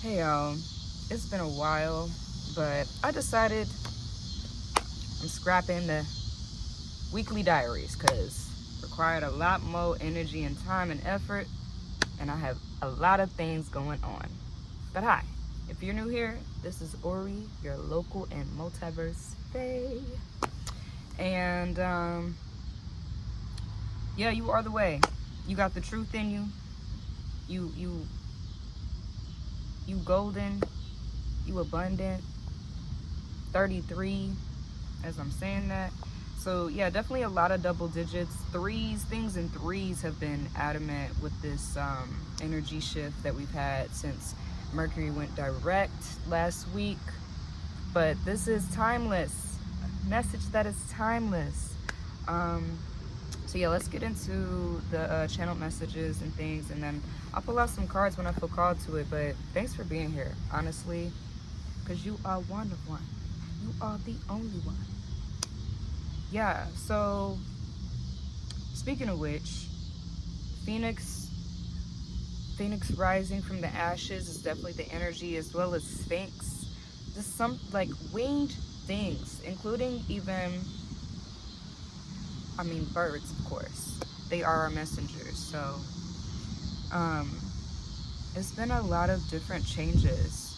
Hey y'all, it's been a while, but I decided I'm scrapping the weekly diaries because required a lot more energy and time and effort, and I have a lot of things going on. But hi, if you're new here, this is Ori, your local and multiverse fae, and yeah, you are the way. You got the truth in you. You you golden. You abundant. 33 as I'm saying that. So yeah, definitely a lot of double digits. Things in threes have been adamant with this energy shift that we've had since Mercury went direct last week. But this is timeless. A message that is timeless. So yeah, let's get into the channel messages and things, and then I'll pull out some cards when I feel called to it. But thanks for being here, honestly, because you are one of one. You are the only one. Yeah, so speaking of which, Phoenix rising from the ashes is definitely the energy, as well as Sphinx. Just some like winged things, including even, birds, of course. They are our messengers. So um, it's been a lot of different changes,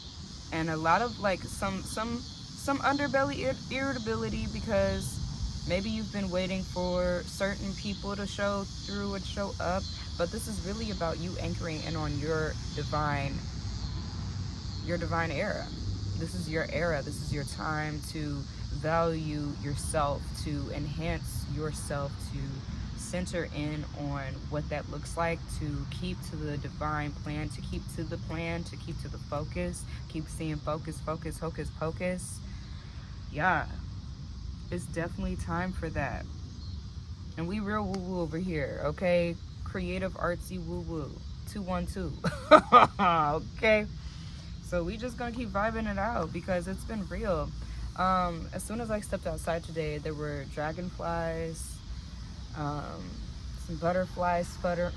and a lot of like some underbelly irritability, because maybe you've been waiting for certain people to show through and show up, but this is really about you anchoring in on your divine era. This is your era. This is your time to value yourself, to enhance yourself, to center in on what that looks like, to keep to the divine plan, to keep to the plan, to keep to the focus, keep seeing focus, focus, hocus pocus. Yeah, it's definitely time for that. And we real woo woo over here, okay? Creative artsy woo woo 212. Okay, so we just gonna keep vibing it out because it's been real. As soon as I stepped outside today, there were dragonflies, some butterflies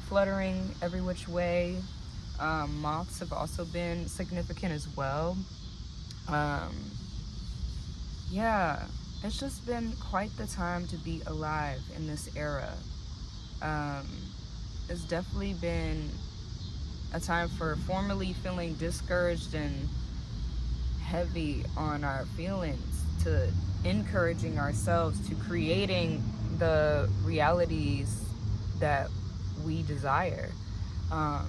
fluttering every which way. Moths have also been significant as well. Um, yeah, it's just been quite the time to be alive in this era. Um, it's definitely been a time for formerly feeling discouraged and heavy on our feelings, to encouraging ourselves, to creating the realities that we desire. Um,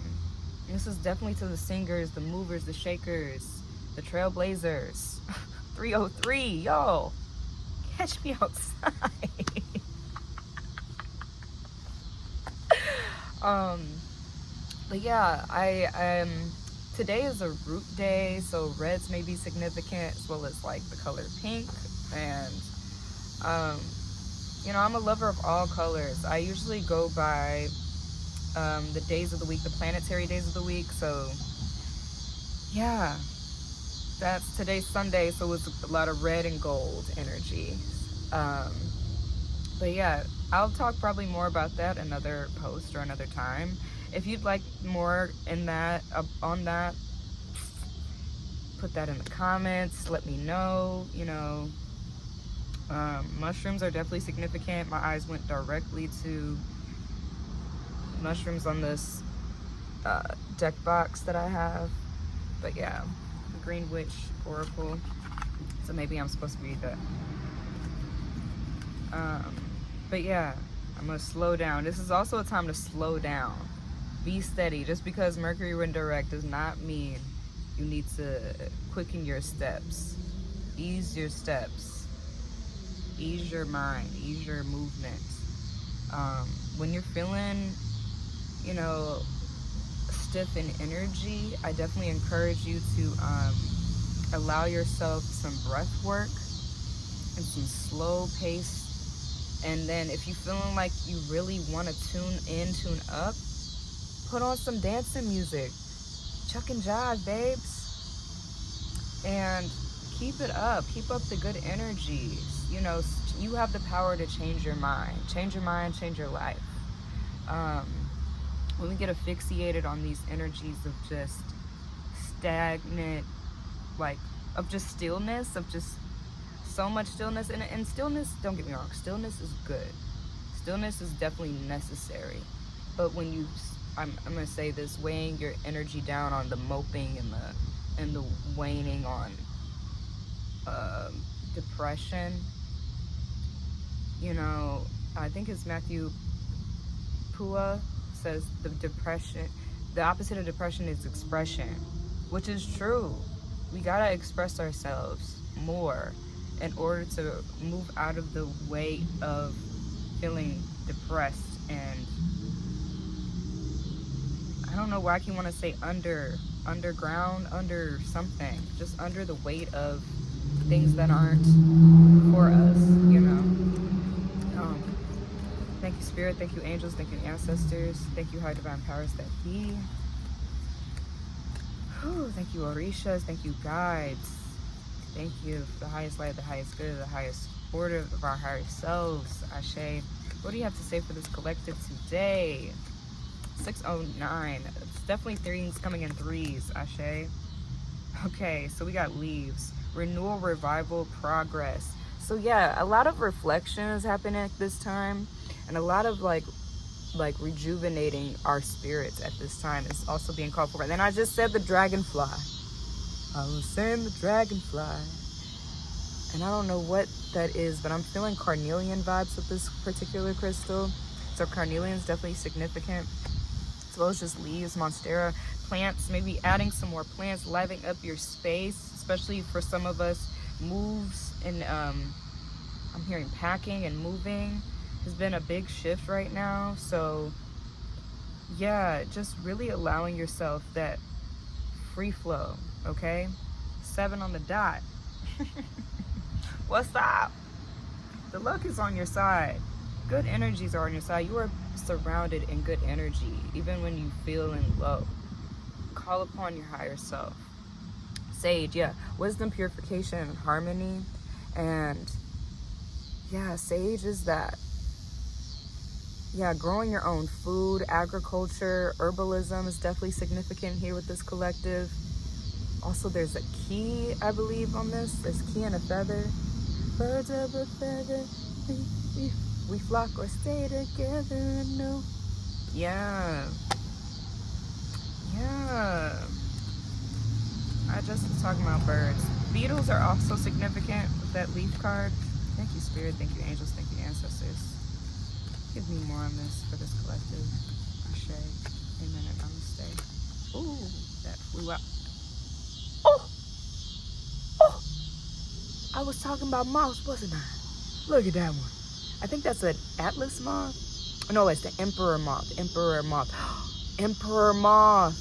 this is definitely to the singers, the movers, the shakers, the trailblazers. 303, yo, catch me outside. um, but yeah, today is a root day, so reds may be significant, as well as like the color pink. And I'm a lover of all colors. I usually go by the days of the week, the planetary days of the week. So yeah, that's today's Sunday, so it's a lot of red and gold energy. Um, but yeah, I'll talk probably more about that another post or another time. If you'd like more in that, on that, put that in the comments. Let me know. Mushrooms are definitely significant. My eyes went directly to mushrooms on this deck box that I have. But yeah, the Green Witch Oracle. So maybe I'm supposed to read that. But yeah, I'm gonna slow down. This is also a time to slow down. Be steady. Just because Mercury went direct does not mean you need to quicken your steps. Ease your steps. Ease your mind. Ease your movement. When you're feeling, stiff in energy, I definitely encourage you to allow yourself some breath work and some slow pace. And then if you're feeling like you really want to tune up, put on some dancing music. Chuck and jive, babes. And keep it up. Keep up the good energies. You have the power to change your mind. Change your mind, change your life. When we get asphyxiated on these energies of just stagnant, like, of just stillness, of just so much stillness. And stillness, don't get me wrong, stillness is good. Stillness is definitely necessary. But when you, I'm gonna say this, weighing your energy down on the moping and the waning on depression, you know, I think it's Matthew Pua says the opposite of depression is expression, which is true. We gotta express ourselves more in order to move out of the weight of feeling depressed and, I don't know why I keep want to say underground, under something, just under the weight of things that aren't for us, you know. Thank you, Spirit. Thank you, angels. Thank you, ancestors. Thank you, high divine powers that be. Thank you, Orishas. Thank you, guides. Thank you, the highest light, the highest good, the highest order of our higher selves. Ashe. What do you have to say for this collective today? 609. It's definitely threes coming in threes. Ashe. Okay, so we got leaves. Renewal, revival, progress. So yeah, a lot of reflection is happening at this time, and a lot of like rejuvenating our spirits at this time is also being called for. Then I just said the dragonfly. I was saying the dragonfly, and I don't know what that is, but I'm feeling carnelian vibes with this particular crystal. So carnelian is definitely significant, as well as just leaves, monstera, plants, maybe adding some more plants, livening up your space, especially for some of us. Moves and I'm hearing packing and moving has been a big shift right now. So yeah, just really allowing yourself that free flow. Okay, 7 on the dot. What's up? The luck is on your side. Good energies are on your side. You are surrounded in good energy, even when you feeling low. Call upon your higher self. Sage, yeah, wisdom, purification, and harmony. And yeah, sage is that. Yeah, growing your own food, agriculture, herbalism is definitely significant here with this collective. Also, there's a key, I believe, on this. There's a key and a feather. Birds of a feather, we flock or stay together. No. Yeah. Yeah. I just was talking about birds. Beetles are also significant with that leaf card. Thank you, Spirit. Thank you, angels. Thank you, ancestors. Give me more on this for this collective. Ashe. Amen and namaste. Ooh, that flew out. Oh! Oh! I was talking about moths, wasn't I? Look at that one. I think that's an Atlas moth. No, it's the Emperor moth. Emperor moth. Emperor moth.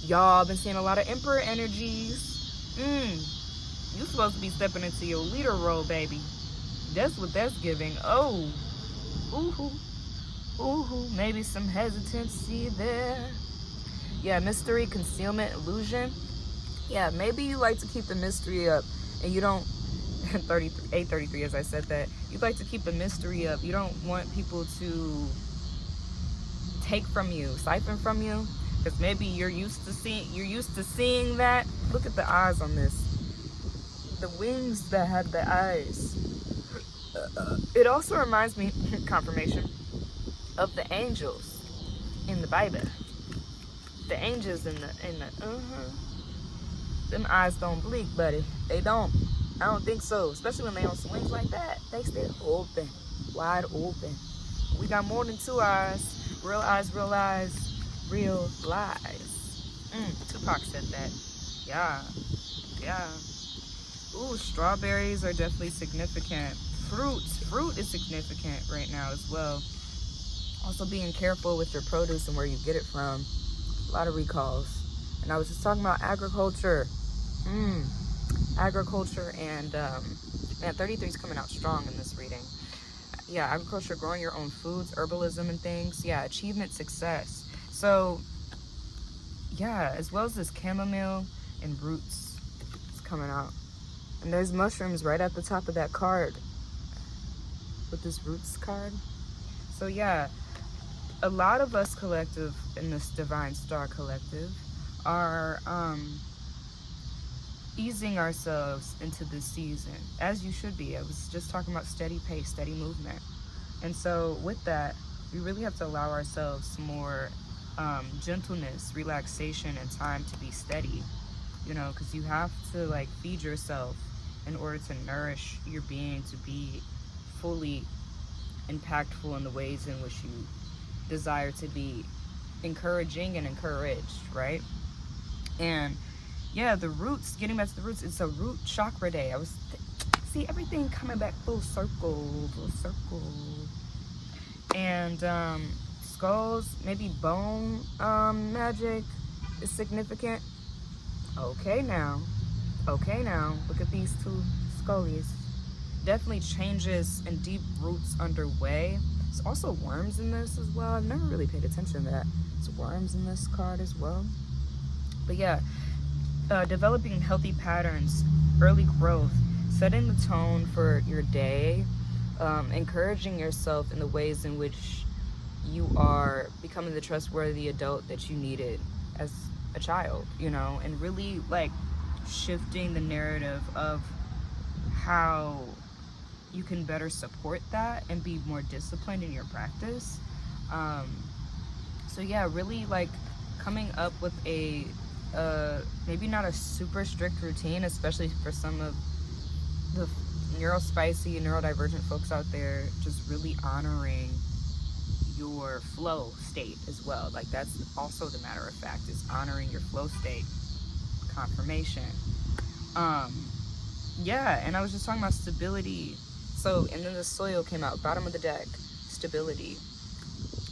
Y'all, I've been seeing a lot of Emperor energies. You supposed to be stepping into your leader role, baby. That's what that's giving. Oh. Ooh. Ooh. Maybe some hesitancy there. Yeah, mystery, concealment, illusion. Yeah, maybe you like to keep the mystery up and you don't 833 as I said that. You'd like to keep the mystery up. You don't want people to take from you, siphon from you. Because maybe you're used to seeing that. Look at the eyes on this. The wings that have the eyes. It also reminds me, confirmation, of the angels in the Bible. The angels in the them eyes don't blink, buddy. They don't. I don't think so. Especially when they on swings like that. They stay open, wide open. We got more than 2 eyes. Real eyes, real eyes. Real lies. Tupac said that. Yeah. Ooh, strawberries are definitely significant. Fruit is significant right now as well. Also being careful with your produce and where you get it from. A lot of recalls. And I was just talking about agriculture. Agriculture and man, 33 is coming out strong in this reading. Yeah, agriculture, growing your own foods, herbalism and things. Yeah, achievement, success. So, yeah, as well as this chamomile and roots is coming out. And there's mushrooms right at the top of that card with this roots card. So, yeah, a lot of us collective in this Divine Star collective are easing ourselves into this season, as you should be. I was just talking about steady pace, steady movement. And so with that, we really have to allow ourselves more gentleness, relaxation, and time to be steady, you know, because you have to like feed yourself in order to nourish your being to be fully impactful in the ways in which you desire to be encouraging and encouraged, right? And yeah, the roots, getting back to the roots, it's a root chakra day. See everything coming back full circle, full circle. And skulls, maybe bone magic is significant. Okay now, look at these two skullies. Definitely changes and deep roots underway. There's also worms in this as well. I've never really paid attention to that. There's worms in this card as well. But yeah, developing healthy patterns, early growth, setting the tone for your day, encouraging yourself in the ways in which you are becoming the trustworthy adult that you needed as a child, you know, and really like shifting the narrative of how you can better support that and be more disciplined in your practice. So yeah, really like coming up with a maybe not a super strict routine, especially for some of the neurospicy and neurodivergent folks out there, just really honoring your flow state as well. Like that's also the matter of fact, is honoring your flow state. Confirmation. Yeah, and I was just talking about stability. So, and then the soil came out, bottom of the deck, stability.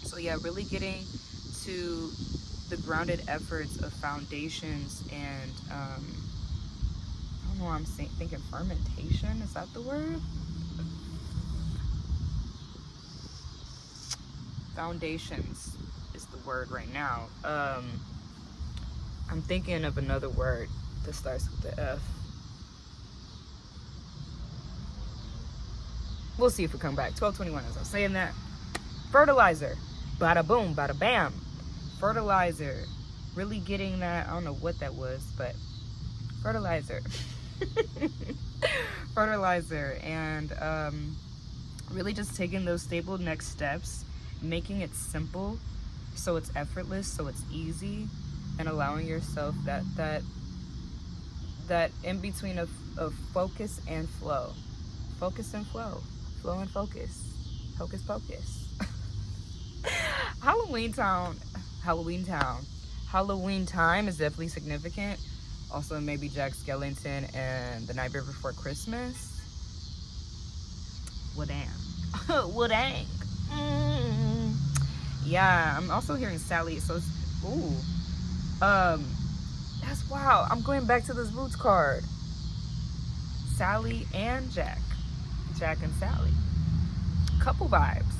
So yeah, really getting to the grounded efforts of foundations and I don't know why I'm thinking fermentation, is that the word? Foundations is the word right now. I'm thinking of another word that starts with the F. We'll see if we come back. 12:21 as I'm saying that. Fertilizer. Bada boom, bada bam. Fertilizer. Really getting that. I don't know what that was, but fertilizer. Fertilizer. And really just taking those stable next steps, making it simple so it's effortless, so it's easy, and allowing yourself that in between of focus and flow. Focus and flow. Flow and focus. Hocus pocus. Halloween time is definitely significant. Also maybe Jack Skellington and The Night Before Christmas. Well dang. Well dang. Yeah, I'm also hearing Sally. So it's, ooh. That's wow. I'm going back to this roots card. Sally and Jack. Jack and Sally. Couple vibes.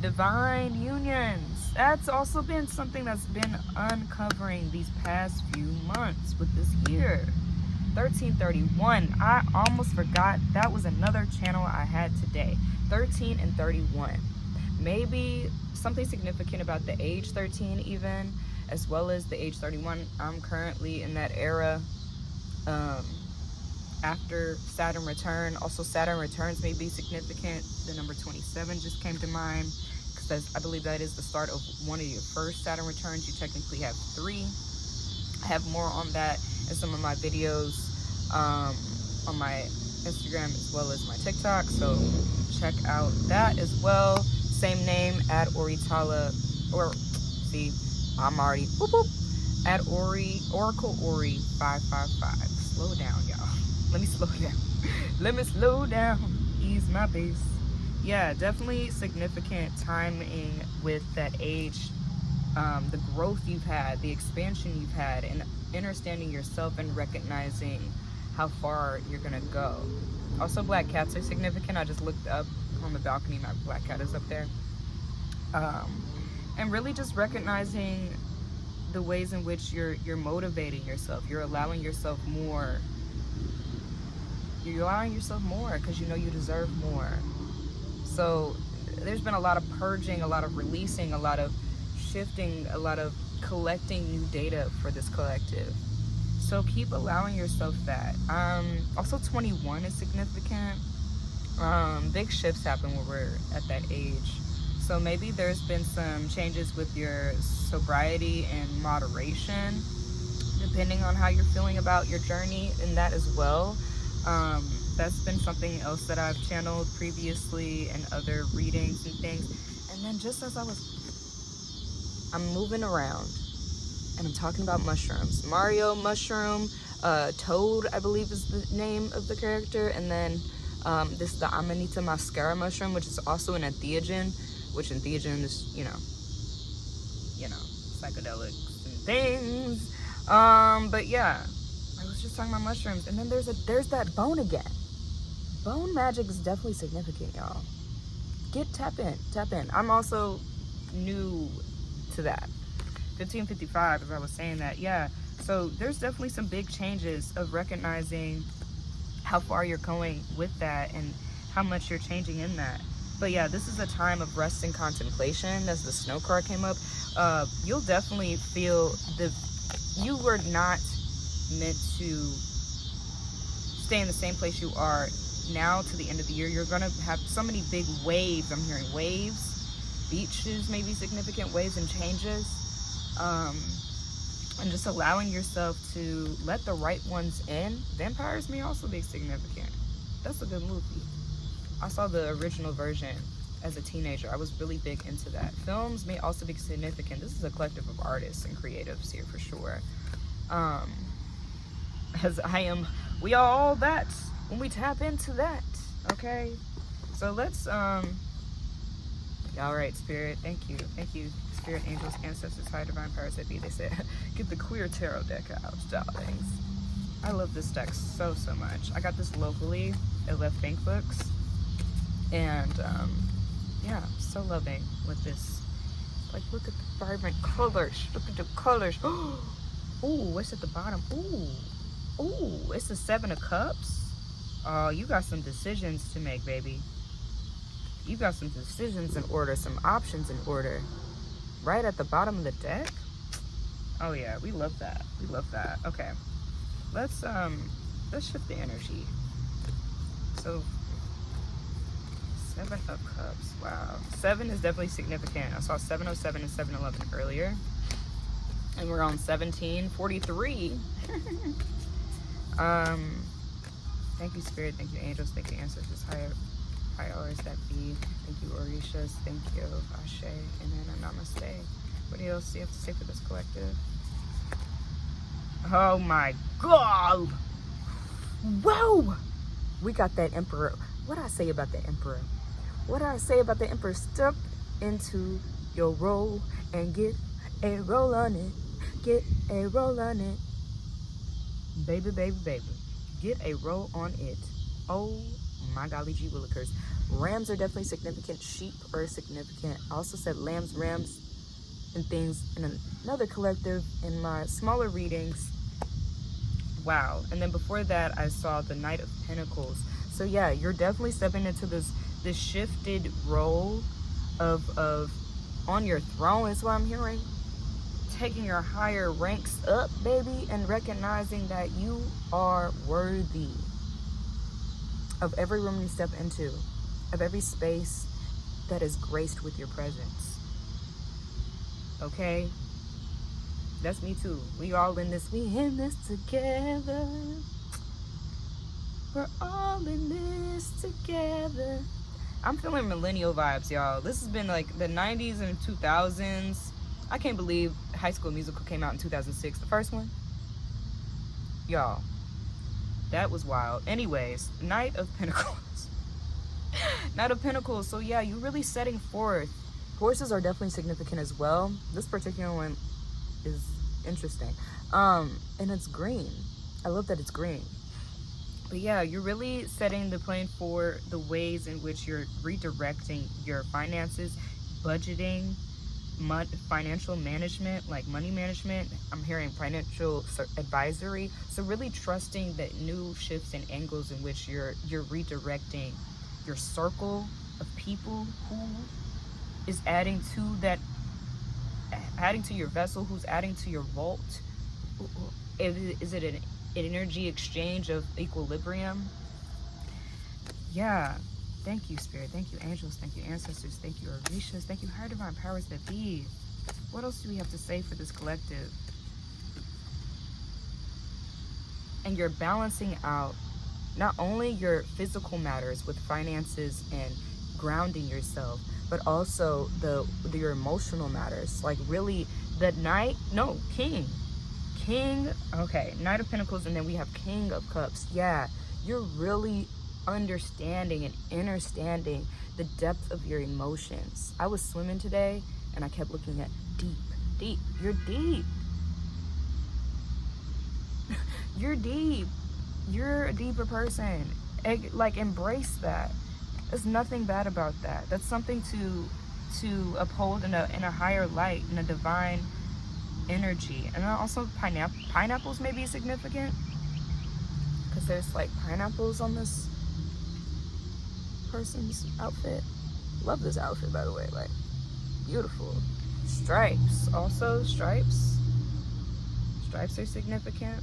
Divine unions. That's also been something that's been uncovering these past few months with this year. 1331. I almost forgot that was another channel I had today. 13 and 31. Maybe something significant about the age 13 even, as well as the age 31. I'm currently in that era after Saturn return. Also Saturn returns may be significant. The number 27 just came to mind, because I believe that is the start of one of your first Saturn returns. You technically have 3. I have more on that in some of my videos on my Instagram as well as my TikTok, so check out that as well. Same name, at Oritala, or see, I'm already whoop whoop, at Ori, Oracle Ori 555. Slow down, y'all. Let me slow down. Let me slow down. Ease my pace. Yeah, definitely significant timing with that age. The growth you've had, the expansion you've had, and understanding yourself and recognizing how far you're gonna go. Also, black cats are significant. I just looked up on the balcony, my black cat is up there. And really just recognizing the ways in which you're motivating yourself. You're allowing yourself more. You're allowing yourself more because you know you deserve more. So there's been a lot of purging, a lot of releasing, a lot of shifting, a lot of collecting new data for this collective. So keep allowing yourself that. Also 21 is significant. Big shifts happen when we're at that age. So maybe there's been some changes with your sobriety and moderation, depending on how you're feeling about your journey in that as well. That's been something else that I've channeled previously in other readings and things. And then just as I'm moving around and I'm talking about mushrooms. Mario mushroom, Toad, I believe is the name of the character. And then this is the Amanita muscaria mushroom, which is also an entheogen, which entheogen is, psychedelics and things. But yeah, I was just talking about mushrooms. And then there's that bone again. Bone magic is definitely significant, y'all. Tap in. I'm also new to that. 1555, as I was saying that, yeah. So there's definitely some big changes of recognizing how far you're going with that and how much you're changing in that. But yeah, this is a time of rest and contemplation. As the snow card came up, you'll definitely feel you were not meant to stay in the same place you are now to the end of the year. You're gonna have so many big waves. I'm hearing waves, beaches, maybe significant waves and changes. And just allowing yourself to let the right ones in. Vampires may also be significant. That's a good movie. I saw the original version as a teenager. I was really big into that. Films may also be significant. This is a collective of artists and creatives here for sure. As we are all that when we tap into that, okay? So let's, all right, Spirit, thank you. Spirit, angels, ancestors, high divine powers that be. They said, get the queer tarot deck out, darlings. I love this deck so much. I got this locally at Left Bank Books. And, yeah, so loving with this. Like, look at the vibrant colors. Look at the colors. Ooh, what's at the bottom? Ooh, it's the 7 of Cups. Oh, you got some decisions to make, baby. You got some decisions in order, some options in order. Right at the bottom of the deck. Oh yeah, we love that. Okay, let's shift the energy. So 7 of Cups. Wow, 7 is definitely significant. I saw 707 and 711 earlier, and we're on 1743. Thank you, Spirit. Thank you, angels. Thank you, ancestors. High hours that be. Thank you, Orishas. Thank you, Ashe, and then a namaste. What else do you have to say for this collective? Oh my God! Whoa! We got that Emperor. What did I say about the Emperor? Step into your role and get a roll on it. Baby. Get a roll on it. Oh my golly gee willikers. Rams are definitely significant. Sheep are significant. I also said lambs, rams, and things in another collective in my smaller readings. Wow. And then before that, I saw the Knight of Pentacles. So yeah, you're definitely stepping into this shifted role of on your throne is what I'm hearing. Taking your higher ranks up, baby, and recognizing that you are worthy of every room you step into, of every space that is graced with your presence. Okay? That's me too. We all in this. We in this together. We're all in this together. I'm feeling millennial vibes, y'all. This has been like the 90s and 2000s. I can't believe High School Musical came out in 2006. The first one. Y'all. That was wild. Anyways, Knight of Pentacles. Knight of Pentacles. So yeah, you're really setting forth. Horses are definitely significant as well. This particular one is interesting. And it's green. I love that it's green. But yeah, you're really setting the plane for the ways in which you're redirecting your finances, budgeting, financial management, like money management. I'm hearing financial advisory. So really trusting that new shifts and angles in which you're redirecting your circle of people who is adding to that adding to your vessel? Who's adding to your vault? Is it an energy exchange of equilibrium? Yeah. Thank you, Spirit. Thank you, angels. Thank you, ancestors. Thank you, Orishas. Thank you, higher divine powers that be. What else do we have to say for this collective? And you're balancing out not only your physical matters with finances and grounding yourself, but also your emotional matters. Like really, the king. Okay, Knight of Pentacles, and then we have King of Cups. Yeah, you're really understanding and understanding the depth of your emotions. I was swimming today and I kept looking at deep. You're deep. You're deep. You're a deeper person. Like, embrace that. There's nothing bad about that. That's something to uphold in a higher light, in a divine energy. And also pineapples may be significant, because there's like pineapples on this person's outfit. Love this outfit, by the way. Like, beautiful. Stripes. Also, stripes are significant.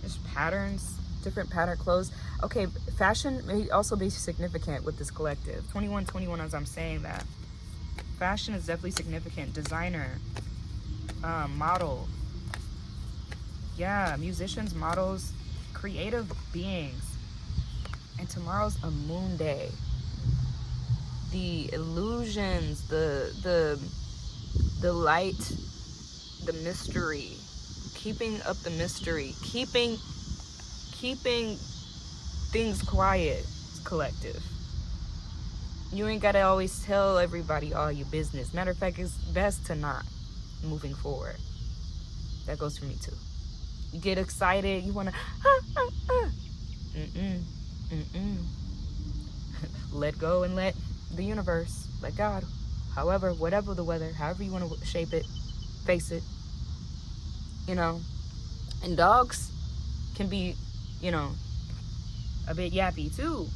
There's patterns, different pattern clothes. Okay, fashion may also be significant with this collective. 2121, as I'm saying that. Fashion is definitely significant. Designer, model. Yeah, musicians, models, creative beings. And tomorrow's a moon day. The illusions, the light, the mystery, keeping up the mystery, keeping things quiet, collective. You ain't gotta always tell everybody all your business. Matter of fact, it's best to not, moving forward. That goes for me too. You get excited, you wanna let go and let the universe, let God, however, whatever the weather, however you want to shape it, face it, you know. And dogs can be, you know, a bit yappy too.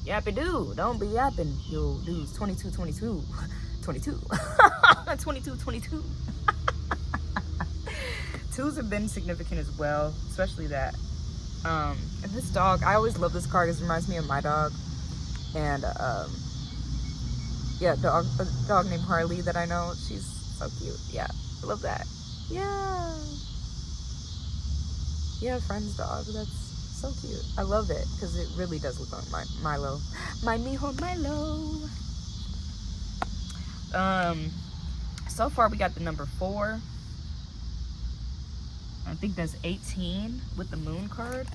Yappy do, don't be yapping, yo dudes. 22. 22. Twos have been significant as well, especially that. And this dog, I always love this card. It reminds me of my dog. And yeah, a dog named Harley that I know. She's so cute. Yeah, I love that. Yeah, friend's dog. That's so cute. I love it because it really does look like Milo. My mijo Milo. So far we got the number 4. I think that's 18 with the moon card.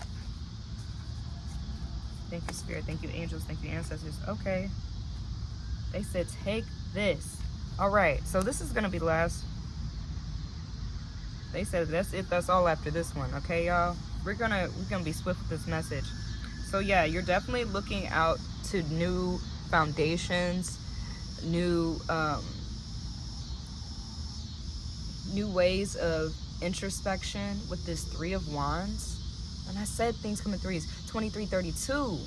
Thank you, Spirit. Thank you, angels. Thank you, ancestors. Okay. They said, take this. All right. So this is going to be the last. They said that's it. That's all after this one. Okay, y'all? We're gonna be swift with this message. So yeah, you're definitely looking out to new foundations, new ways of introspection with this 3 of Wands. And I said things come in threes. 2332.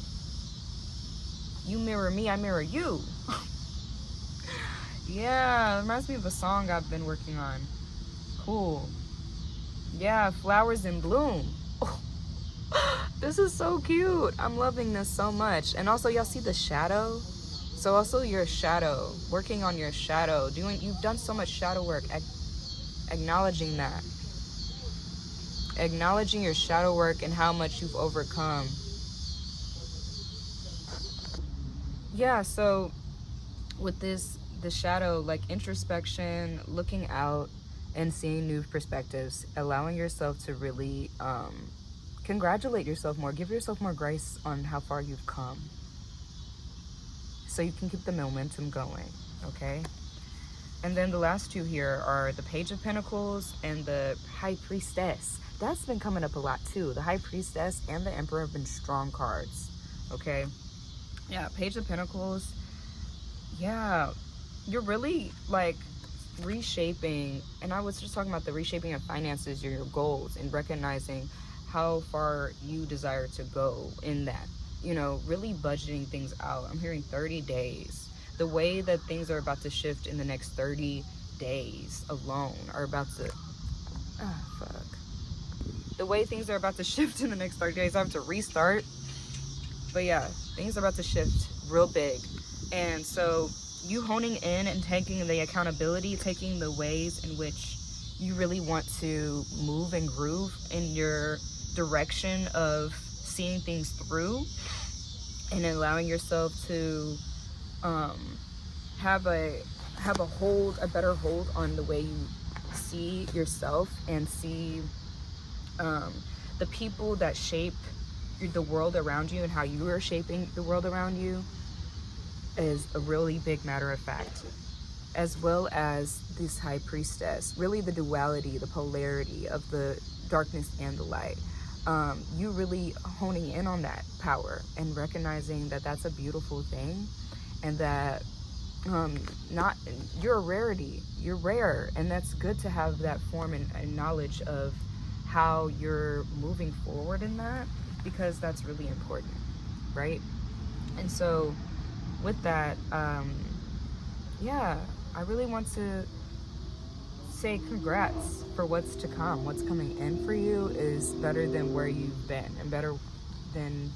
You mirror me, I mirror you. Yeah, it reminds me of a song I've been working on. Cool. Yeah, flowers in bloom. Oh, this is so cute. I'm loving this so much. And also, y'all see the shadow? So also your shadow, working on your shadow, you've done so much shadow work, acknowledging that. Acknowledging your shadow work and how much you've overcome. Yeah, so with the shadow, like introspection, looking out and seeing new perspectives, allowing yourself to really congratulate yourself more, give yourself more grace on how far you've come, so you can keep the momentum going, okay? And then the last 2 here are the Page of Pentacles and the High Priestess. That's been coming up a lot too. The High Priestess and the Emperor have been strong cards, okay? Yeah, Page of Pentacles. Yeah, you're really like reshaping, and I was just talking about the reshaping of finances, your goals, and recognizing how far you desire to go in that, you know, really budgeting things out. I'm hearing 30 days. the way that things are about to shift in the next 30 days alone are about to, the way things are about to shift in the next 30 days, I have to restart. But yeah, things are about to shift real big. And so you honing in and taking the accountability, taking the ways in which you really want to move and groove in your direction of seeing things through, and allowing yourself to have a better hold on the way you see yourself and see the people that shape the world around you and how you are shaping the world around you is a really big matter of fact, as well as this high priestess, really the duality, the polarity of the darkness and the light. You really honing in on that power and recognizing that that's a beautiful thing, and that you're a rarity, you're rare, and that's good to have that form and knowledge of how you're moving forward in that, because that's really important, right? And so with that, yeah, I really want to say congrats for what's to come. What's coming in for you is better than where you've been, and better than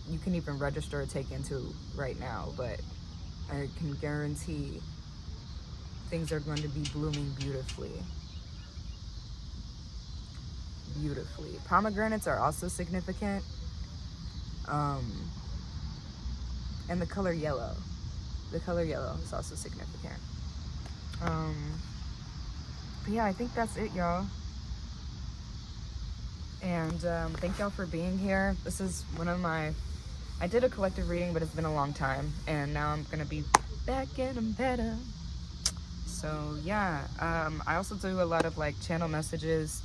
you can even register or take into right now. But I can guarantee things are going to be blooming beautifully. Beautifully. Pomegranates are also significant. And the color yellow. The color yellow is also significant. But yeah, I think that's it, y'all. And thank y'all for being here. This is one of my, I did a collective reading, but it's been a long time, and now I'm gonna be back getting better. So yeah, I also do a lot of like channel messages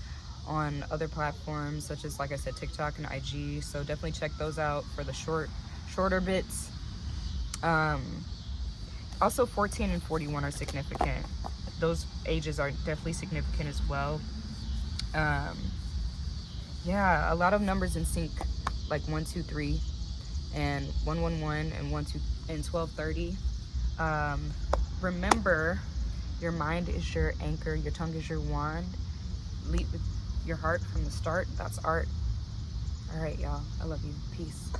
on other platforms, such as, like I said, TikTok and IG. So definitely check those out for the shorter bits. Also 14 and 41 are significant. Those ages are definitely significant as well. Yeah, a lot of numbers in sync, like 123 and 111 and 12 and 1230. Remember, your mind is your anchor, your tongue is your wand. Lead with your heart from the start. That's art. All right, y'all. I love you. Peace.